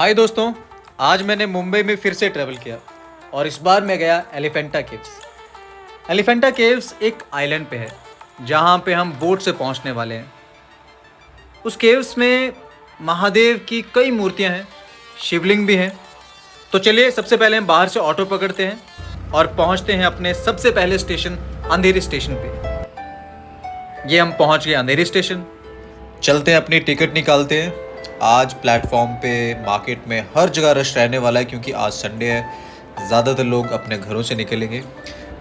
हाय दोस्तों, आज मैंने मुंबई में फिर से ट्रैवल किया और इस बार मैं गया एलिफेंटा केव्स। एलिफेंटा केव्स एक आइलैंड पे है जहाँ पे हम बोट से पहुँचने वाले हैं। उस केव्स में महादेव की कई मूर्तियाँ हैं, शिवलिंग भी हैं। तो चलिए सबसे पहले हम बाहर से ऑटो पकड़ते हैं और पहुँचते हैं अपने सबसे पहले स्टेशन अंधेरी स्टेशन पे। ये हम पहुँच गए अंधेरी स्टेशन। चलते हैं, अपनी टिकट निकालते हैं। आज प्लेटफॉर्म पे मार्केट में हर जगह रश रहने वाला है क्योंकि आज संडे है। ज़्यादातर लोग अपने घरों से निकलेंगे।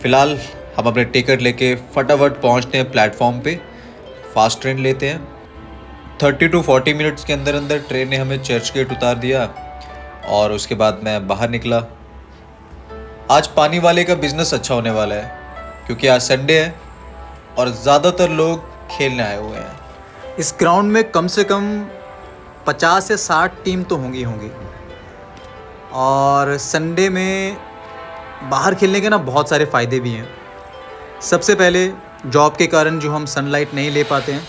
फ़िलहाल हम अपने टिकट लेके फटाफट पहुंचते हैं प्लेटफॉर्म पे। फास्ट ट्रेन लेते हैं। 30 to 40 मिनट्स के अंदर अंदर ट्रेन ने हमें चर्च गेट उतार दिया और उसके बाद मैं बाहर निकला। आज पानी वाले का बिज़नेस अच्छा होने वाला है क्योंकि आज संडे है और ज़्यादातर लोग खेलने आए हुए हैं। इस ग्राउंड में कम से कम 50 से 60 टीम तो होंगी और संडे में बाहर खेलने के ना बहुत सारे फ़ायदे भी हैं। सबसे पहले जॉब के कारण जो हम सनलाइट नहीं ले पाते हैं,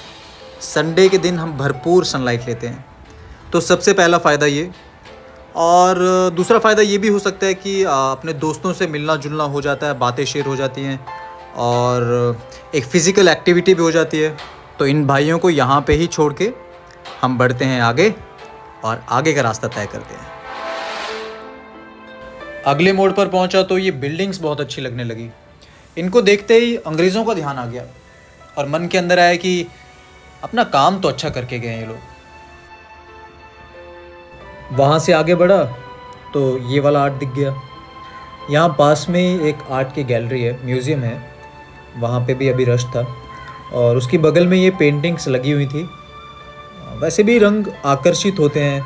संडे के दिन हम भरपूर सनलाइट लेते हैं। तो सबसे पहला फ़ायदा ये। और दूसरा फ़ायदा ये भी हो सकता है कि अपने दोस्तों से मिलना जुलना हो जाता है, बातें शेयर हो जाती हैं और एक फ़िज़िकल एक्टिविटी भी हो जाती है। तो इन भाइयों को यहाँ पे ही छोड़ के हम बढ़ते हैं आगे और आगे का रास्ता तय करते हैं। अगले मोड़ पर पहुंचा तो ये बिल्डिंग्स बहुत अच्छी लगने लगी। इनको देखते ही अंग्रेज़ों का ध्यान आ गया और मन के अंदर आया कि अपना काम तो अच्छा करके गए हैं ये लोग। वहाँ से आगे बढ़ा तो ये वाला आर्ट दिख गया। यहाँ पास में ही एक आर्ट की गैलरी है, म्यूज़ियम है, वहाँ पे भी अभी रश था और उसकी बगल में ये पेंटिंग्स लगी हुई थी। वैसे भी रंग आकर्षित होते हैं,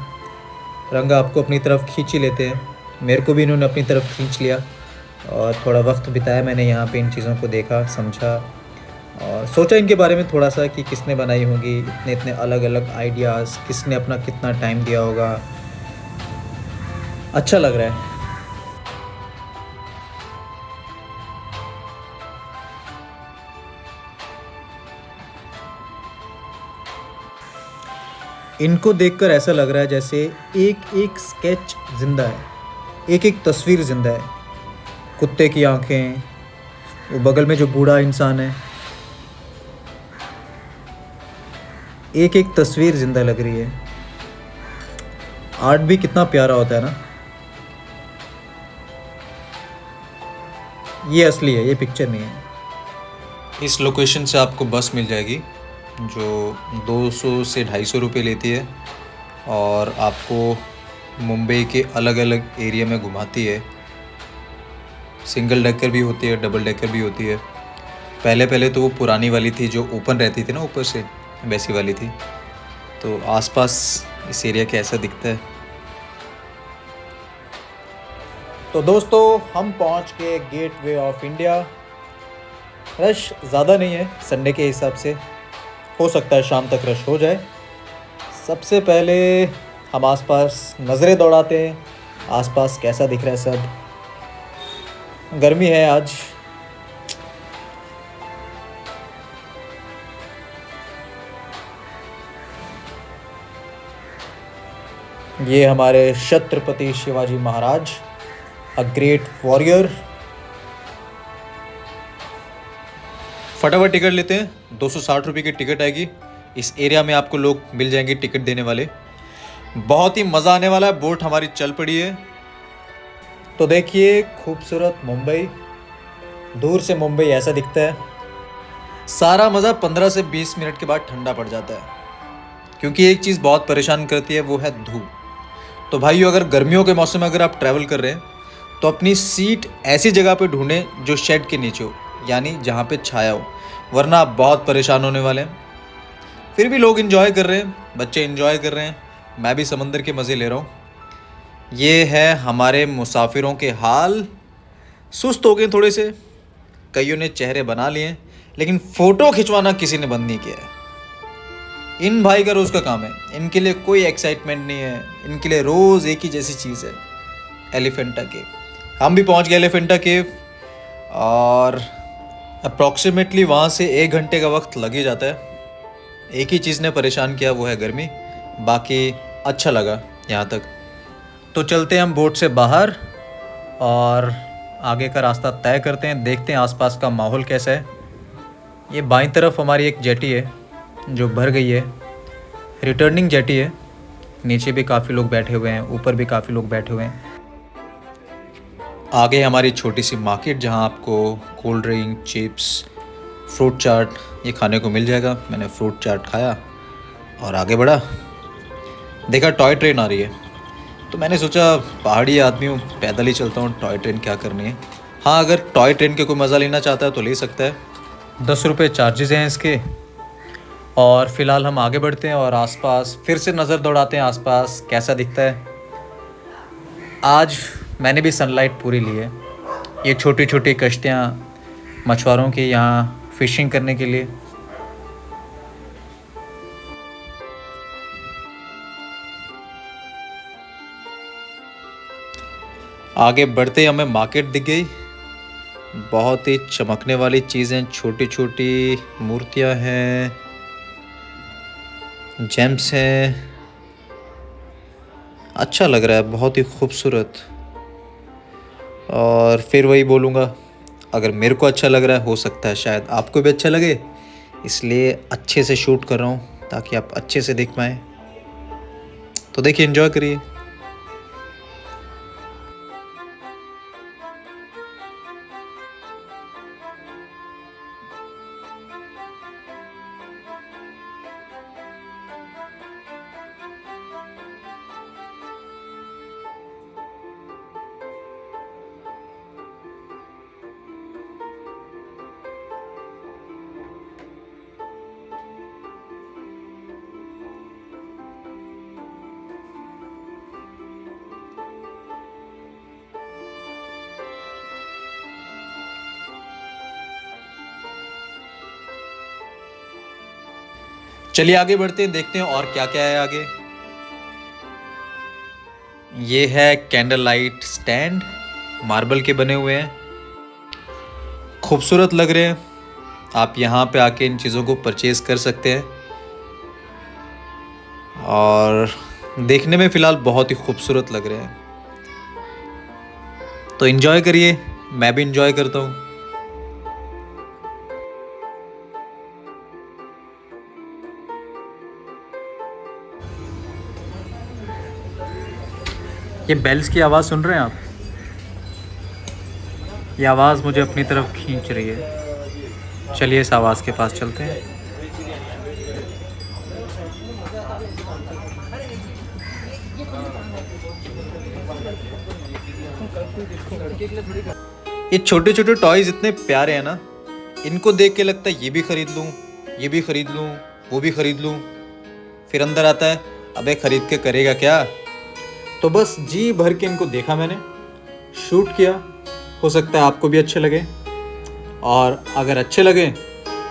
रंग आपको अपनी तरफ खींच ही लेते हैं। मेरे को भी इन्होंने अपनी तरफ खींच लिया और थोड़ा वक्त बिताया मैंने यहाँ पे, इन चीज़ों को देखा, समझा और सोचा इनके बारे में थोड़ा सा कि किसने बनाई होगी, इतने इतने अलग अलग आइडियाज़, किसने अपना कितना टाइम दिया होगा। अच्छा लग रहा है। इनको देखकर ऐसा लग रहा है जैसे एक एक स्केच जिंदा है, एक एक तस्वीर जिंदा है। कुत्ते की आंखें, वो बगल में जो बूढ़ा इंसान है, एक एक तस्वीर जिंदा लग रही है। आर्ट भी कितना प्यारा होता है ना। ये असली है, ये पिक्चर नहीं है। इस लोकेशन से आपको बस मिल जाएगी जो 200 से 250 रुपये लेती है और आपको मुंबई के अलग अलग एरिया में घुमाती है। सिंगल डेकर भी होती है, डबल डेकर भी होती है। पहले पहले तो वो पुरानी वाली थी जो ओपन रहती थी ना ऊपर से, वैसी वाली थी। तो आसपास इस एरिया के ऐसा दिखता है। तो दोस्तों हम पहुंच गए गेटवे ऑफ इंडिया। रश ज़्यादा नहीं है संडे के हिसाब से, हो सकता है शाम तक रश हो जाए। सबसे पहले हम आसपास नज़रें दौड़ाते हैं, आसपास कैसा दिख रहा है सब। गर्मी है आज। ये हमारे Chhatrapati Shivaji Maharaj, a great warrior. फटाफट टिकट लेते हैं। 260 रुपये की टिकट आएगी। इस एरिया में आपको लोग मिल जाएंगे टिकट देने वाले। बहुत ही मज़ा आने वाला है। बोट हमारी चल पड़ी है। तो देखिए खूबसूरत मुंबई, दूर से मुंबई ऐसा दिखता है। सारा मज़ा 15 से 20 मिनट के बाद ठंडा पड़ जाता है क्योंकि एक चीज़ बहुत परेशान करती है, वो है धूप। तो भाइयों, अगर गर्मियों के मौसम में अगर आप ट्रैवल कर रहे हैं तो अपनी सीट ऐसी जगह पे ढूंढें जो शेड के नीचे हो, यानी जहाँ पे छाया हो, वरना आप बहुत परेशान होने वाले हैं। फिर भी लोग एंजॉय कर रहे हैं, बच्चे एंजॉय कर रहे हैं, मैं भी समंदर के मज़े ले रहा हूँ। ये है हमारे मुसाफिरों के हाल। सुस्त हो गए थोड़े से, कईयों ने चेहरे बना लिए, लेकिन फ़ोटो खिंचवाना किसी ने बंद नहीं किया है। इन भाई का रोज़ का काम है, इनके लिए कोई एक्साइटमेंट नहीं है, इनके लिए रोज़ एक ही जैसी चीज़ है, एलिफेंटा केव। हम भी पहुँच गए एलिफेंटा केव और अप्रॉक्सीमेटली वहाँ से 1 घंटे का वक्त लग ही जाता है। एक ही चीज़ ने परेशान किया, वो है गर्मी। बाकी अच्छा लगा यहाँ तक। तो चलते हैं हम बोट से बाहर और आगे का रास्ता तय करते हैं, देखते हैं आसपास का माहौल कैसा है। ये बाईं तरफ हमारी एक जेटी है जो भर गई है, रिटर्निंग जेटी है। नीचे भी काफ़ी लोग बैठे हुए हैं, ऊपर भी काफ़ी लोग बैठे हुए हैं। आगे हमारी छोटी सी मार्केट जहाँ आपको कोल्ड ड्रिंक, चिप्स, फ्रूट चाट ये खाने को मिल जाएगा। मैंने फ्रूट चाट खाया और आगे बढ़ा, देखा टॉय ट्रेन आ रही है, तो मैंने सोचा पहाड़ी आदमी हूँ, पैदल ही चलता हूँ, टॉय ट्रेन क्या करनी है। हाँ, अगर टॉय ट्रेन के कोई मज़ा लेना चाहता है तो ले सकता है। 10 रुपये चार्जेस हैं इसके। और फ़िलहाल हम आगे बढ़ते हैं और आसपास फिर से नज़र दौड़ाते हैं आसपास कैसा दिखता है। आज मैंने भी सनलाइट पूरी ली है। ये छोटी छोटी कश्तियाँ मछुआरों की यहाँ फ़िशिंग करने के लिए। आगे बढ़ते हमें मार्केट दिख गई, बहुत ही चमकने वाली चीज़ें, छोटी छोटी मूर्तियाँ हैं, जेम्स हैं। अच्छा लग रहा है, बहुत ही खूबसूरत। और फिर वही बोलूँगा, अगर मेरे को अच्छा लग रहा है, हो सकता है शायद आपको भी अच्छा लगे, इसलिए अच्छे से शूट कर रहा हूँ ताकि आप अच्छे से देख पाएँ। तो देखिए, एंजॉय करिए। चलिए आगे बढ़ते हैं, देखते हैं और क्या क्या है आगे। ये है कैंडल लाइट स्टैंड, मार्बल के बने हुए हैं, खूबसूरत लग रहे हैं। आप यहाँ पे आके इन चीज़ों को परचेज़ कर सकते हैं और देखने में फ़िलहाल बहुत ही खूबसूरत लग रहे हैं। तो इन्जॉय करिए, मैं भी इन्जॉय करता हूँ। ये बेल्स की आवाज़ सुन रहे हैं आप? ये आवाज़ मुझे अपनी तरफ खींच रही है। चलिए इस आवाज़ के पास चलते हैं। ये छोटे छोटे टॉयज इतने प्यारे हैं ना, इनको देख के लगता है ये भी खरीद लूँ, ये भी खरीद लूँ, वो भी खरीद लूँ। फिर अंदर आता है, अबे खरीद के करेगा क्या। तो बस जी भर के इनको देखा मैंने, शूट किया। हो सकता है आपको भी अच्छे लगे, और अगर अच्छे लगे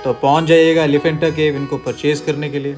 तो पहुंच जाइएगा एलिफेंटा केव इनको परचेज़ करने के लिए।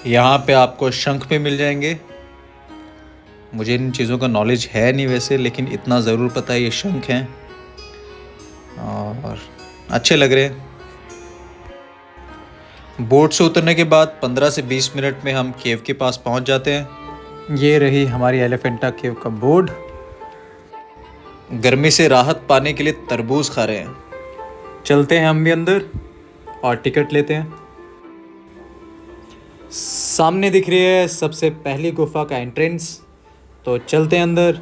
यहाँ पे आपको शंख भी मिल जाएंगे। मुझे इन चीज़ों का नॉलेज है नहीं वैसे, लेकिन इतना ज़रूर पता है ये शंख हैं और अच्छे लग रहे हैं। बोट से उतरने के बाद 15 से 20 मिनट में हम केव के पास पहुँच जाते हैं। ये रही हमारी एलिफेंटा केव का बोर्ड। गर्मी से राहत पाने के लिए तरबूज खा रहे हैं। चलते हैं हम भी अंदर और टिकट लेते हैं। सामने दिख रही है सबसे पहली गुफा का एंट्रेंस, तो चलते हैं अंदर।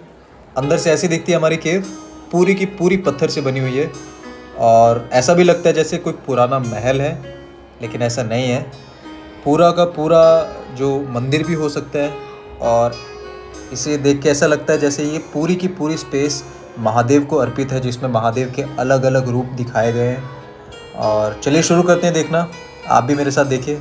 अंदर से ऐसी दिखती है हमारी केव, पूरी की पूरी पत्थर से बनी हुई है और ऐसा भी लगता है जैसे कोई पुराना महल है, लेकिन ऐसा नहीं है। पूरा का पूरा जो मंदिर भी हो सकता है, और इसे देख के ऐसा लगता है जैसे ये पूरी की पूरी स्पेस महादेव को अर्पित है, जिसमें महादेव के अलग अलग रूप दिखाए गए हैं और चलिए शुरू करते हैं देखना, आप भी मेरे साथ देखिए।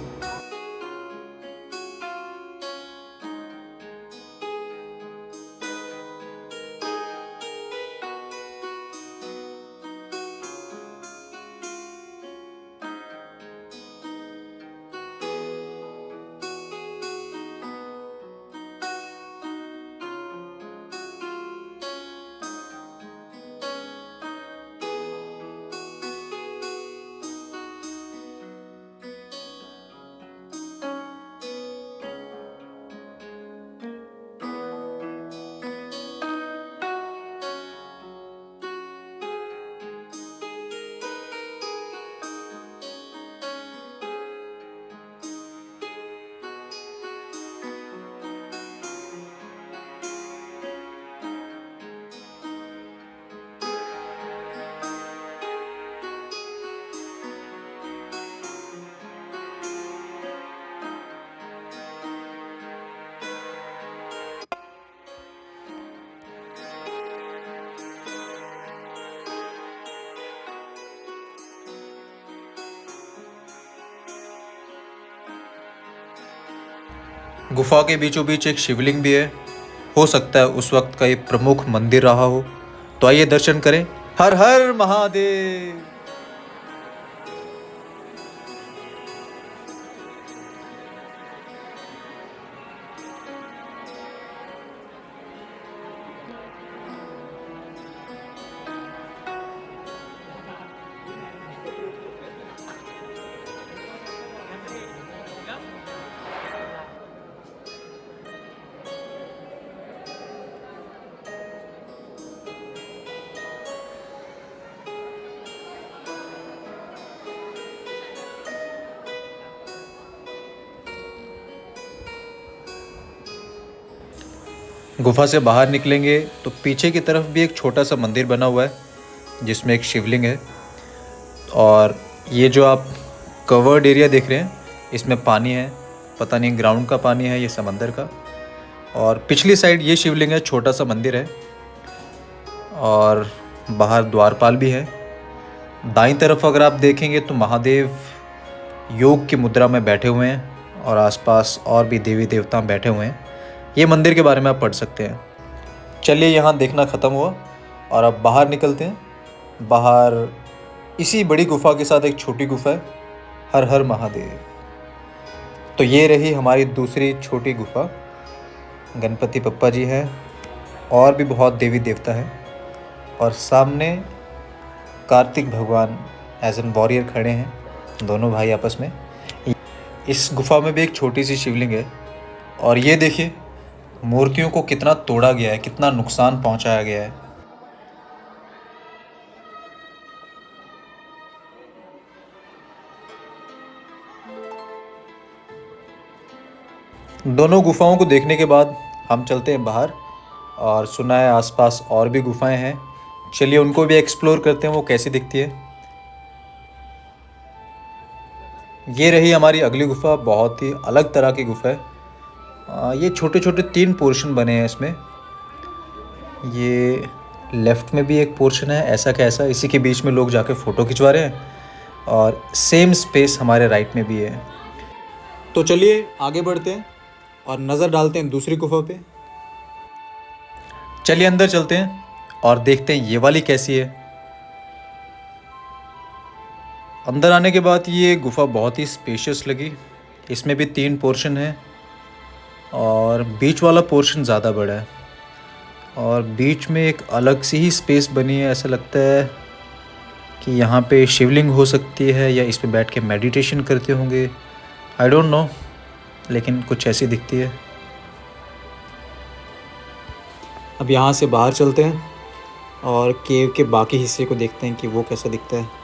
गुफा के बीचों बीच एक शिवलिंग भी है, हो सकता है उस वक्त का ये प्रमुख मंदिर रहा हो। तो आइए दर्शन करें। हर हर महादेव। गुफा से बाहर निकलेंगे तो पीछे की तरफ भी एक छोटा सा मंदिर बना हुआ है जिसमें एक शिवलिंग है। और ये जो आप कवर्ड एरिया देख रहे हैं, इसमें पानी है, पता नहीं ग्राउंड का पानी है या समंदर का। और पिछली साइड ये शिवलिंग है, छोटा सा मंदिर है और बाहर द्वारपाल भी है। दाईं तरफ अगर आप देखेंगे तो महादेव योग की मुद्रा में बैठे हुए हैं और आसपास और भी देवी देवता बैठे हुए हैं। ये मंदिर के बारे में आप पढ़ सकते हैं। चलिए यहाँ देखना ख़त्म हुआ और अब बाहर निकलते हैं। बाहर इसी बड़ी गुफा के साथ एक छोटी गुफा है, हर हर महादेव। तो ये रही हमारी दूसरी छोटी गुफा। गणपति बप्पा जी हैं और भी बहुत देवी देवता हैं और सामने कार्तिक भगवान एज एन वॉरियर खड़े हैं, दोनों भाई आपस में। इस गुफा में भी एक छोटी सी शिवलिंग है और ये देखिए मूर्तियों को कितना तोड़ा गया है, कितना नुकसान पहुंचाया गया है। दोनों गुफाओं को देखने के बाद हम चलते हैं बाहर और सुना है आसपास और भी गुफाएं हैं। चलिए उनको भी एक्सप्लोर करते हैं, वो कैसी दिखती है। ये रही हमारी अगली गुफा, बहुत ही अलग तरह की गुफा है। ये छोटे छोटे 3 पोर्शन बने हैं इसमें। ये लेफ़्ट में भी एक पोर्शन है ऐसा कैसा, इसी के बीच में लोग जाके फ़ोटो खिंचवा रहे हैं और सेम स्पेस हमारे राइट में भी है। तो चलिए आगे बढ़ते हैं और नज़र डालते हैं दूसरी गुफा पे। चलिए अंदर चलते हैं और देखते हैं ये वाली कैसी है। अंदर आने के बाद ये गुफा बहुत ही स्पेशियस लगी। इसमें भी 3 पोर्शन है और बीच वाला पोर्शन ज़्यादा बड़ा है और बीच में एक अलग सी ही स्पेस बनी है। ऐसा लगता है कि यहाँ पे शिवलिंग हो सकती है या इस पे बैठ के मेडिटेशन करते होंगे, आई डोंट नो, लेकिन कुछ ऐसी दिखती है। अब यहाँ से बाहर चलते हैं और केव के बाकी हिस्से को देखते हैं कि वो कैसा दिखता है।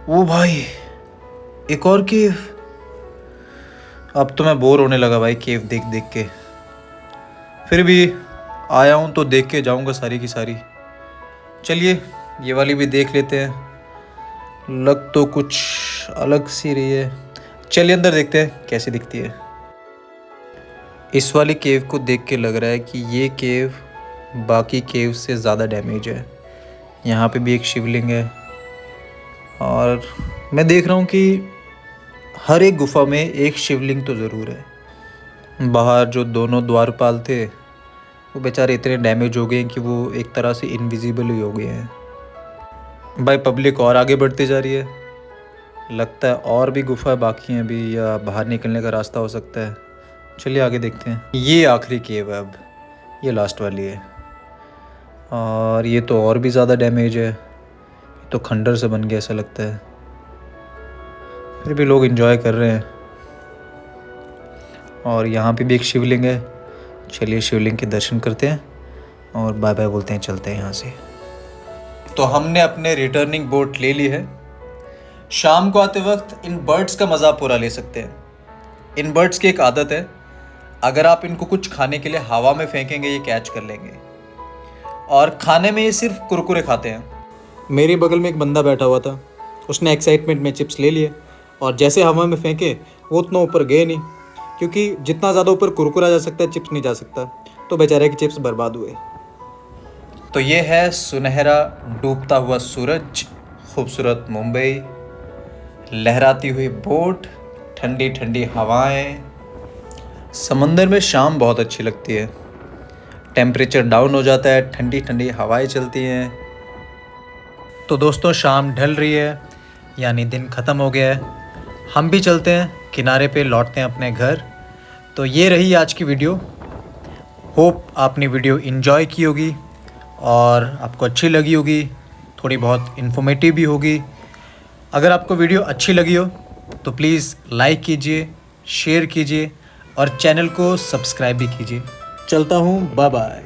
वो भाई, एक और केव। अब तो मैं बोर होने लगा भाई केव देख देख के। फिर भी आया हूँ तो देख के जाऊँगा सारी की सारी। चलिए ये वाली भी देख लेते हैं। लग तो कुछ अलग सी रही है। चलिए अंदर देखते हैं कैसी दिखती है। इस वाली केव को देख के लग रहा है कि ये केव बाकी केव से ज़्यादा डैमेज है। यहाँ पे भी एक शिवलिंग है और मैं देख रहा हूँ कि हर एक गुफा में एक शिवलिंग तो ज़रूर है। बाहर जो दोनों द्वारपाल थे वो बेचारे इतने डैमेज हो गए हैं कि वो एक तरह से इनविजिबल ही हो गए हैं। भाई पब्लिक और आगे बढ़ती जा रही है। लगता है और भी गुफा बाकी हैं अभी, या बाहर निकलने का रास्ता हो सकता है। चलिए आगे देखते हैं। ये आखिरी केव है, अब ये लास्ट वाली है। और ये तो और भी ज़्यादा डैमेज है। ये तो खंडर से बन गया ऐसा लगता है। फिर भी लोग एंजॉय कर रहे हैं। और यहाँ पे भी एक शिवलिंग है। चलिए शिवलिंग के दर्शन करते हैं और बाय बाय बोलते हैं, चलते हैं यहाँ से। तो हमने अपने रिटर्निंग बोट ले ली है। शाम को आते वक्त इन बर्ड्स का मज़ा पूरा ले सकते हैं। इन बर्ड्स की एक आदत है, अगर आप इनको कुछ खाने के लिए हवा में फेंकेंगे ये कैच कर लेंगे। और खाने में ये सिर्फ कुरकुरे खाते हैं। मेरे बगल में एक बंदा बैठा हुआ था, उसने एक्साइटमेंट में चिप्स ले लिए और जैसे हवा में फेंके वो उतना ऊपर गए नहीं, क्योंकि जितना ज़्यादा ऊपर कुरकुरा जा सकता है चिप्स नहीं जा सकता, तो बेचारे के चिप्स बर्बाद हुए। तो ये है सुनहरा डूबता हुआ सूरज, खूबसूरत मुंबई, लहराती हुई बोट, ठंडी ठंडी हवाएं। समंदर में शाम बहुत अच्छी लगती है। टेम्परेचर डाउन हो जाता है, ठंडी ठंडी हवाएं चलती हैं। तो दोस्तों शाम ढल रही है, यानी दिन ख़त्म हो गया है। हम भी चलते हैं किनारे पे, लौटते हैं अपने घर। तो ये रही आज की वीडियो। होप आपने वीडियो एंजॉय की होगी और आपको अच्छी लगी होगी, थोड़ी बहुत इन्फॉर्मेटिव भी होगी। अगर आपको वीडियो अच्छी लगी हो तो प्लीज़ लाइक कीजिए, शेयर कीजिए और चैनल को सब्सक्राइब भी कीजिए। चलता हूँ, बाय बाय।